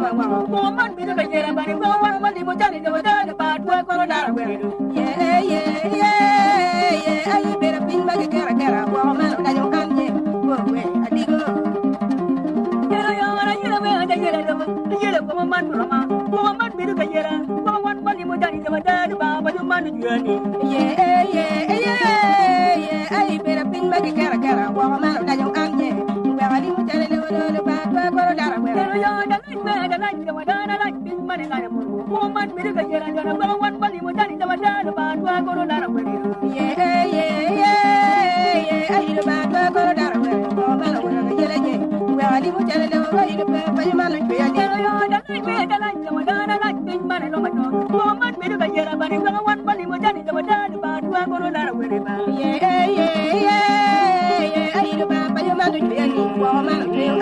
Woman, be the Jera, but go on, but the Botani, the Botani, but work on that way. Yeah, yeah, yeah, yeah. I better bring back a cara, woman, I don't come here. Go away, I dig. Woman, be the Jera, woman, but the Botani, the Botani, but the man journey. Yeah, yeah, yeah, yeah. I better bring back a cara, woman, I don't come here. Well, I didn't tell you about work on that way. The light, the Madonna, like this money, like a woman, be the Jera, and one body, Botani, the Botani, but work on that way. Yeah, yeah, yeah, yeah. I hear about work on that way. Woman, well, I didn't tell you about the man, the light, the Madonna, like this money, no matter. Woman, be the Jera, but one body, Botani, the Botani, but work on that way. Yeah, yeah, yeah, yeah. I hear about the man, the woman, yeah,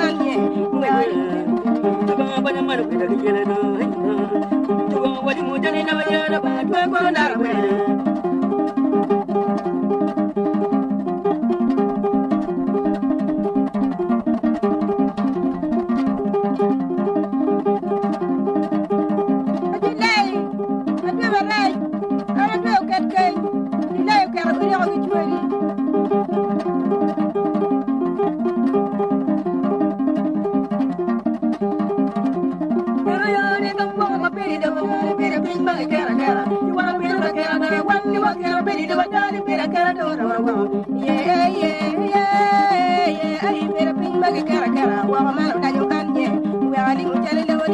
yeah, yeah. I better bring back a cara, woman, I don't come here. Well, I didn't tell you about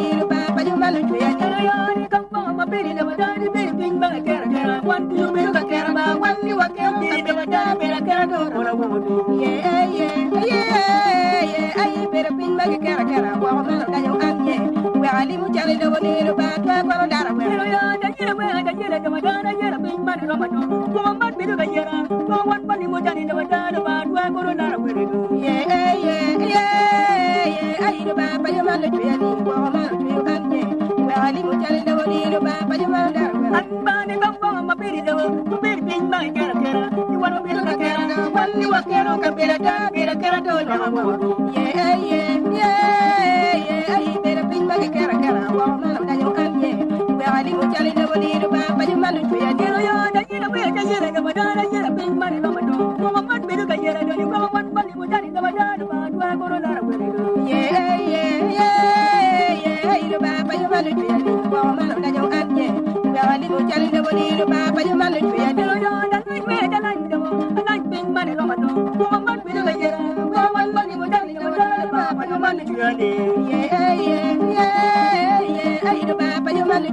the man, you come from a baby, the Madonna, bring back a cara, one to make a cara, one you are carrying the Madonna, a cara, yeah, yeah, yeah, yeah. I better bring back a cara, woman, I don't come here. Well, I didn't tell you about the Madonna, the Madonna, bring back a woman, be the Jera, one body, Botani, the Madonna, but work on that way. Yeah, yeah, yeah, yeah. I hear about the man, the tree, woman, you come here. Well, I didn't tell you about the man, I'm banning up from a baby, the baby, my character. You want to be a character, one you are carrying, be a character. Yeah, yeah, yeah, yeah. I better bring back a character, woman, I don't come here. Well, I didn't tell you about the man, the tree, the Madonna, you're a big money, no matter. Woman, be the Jera, you go one body, Botani, the Madonna, but work on that way. Yeah, yeah, yeah, yeah. I hear about your man, the woman, I don't come here. Well, I didn't tell you about your man, the light, the light, big money, no matter. Woman, be the Jera, one body, Botani, the Madonna, but your man, yeah, yeah, yeah, yeah. I hear about your man, the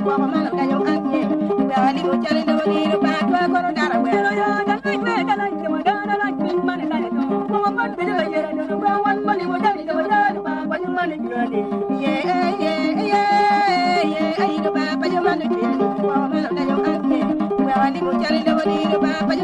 woman, I don't come here. Well, I didn't tell you about work on that way. The light, the Madonna, like big money, like a woman, be the Jera, one body, Botani, the Madonna, but your money, yeah, yeah, yeah, yeah. I hear about your man, the woman, I don't come here. Well, I didn't tell you about your man, but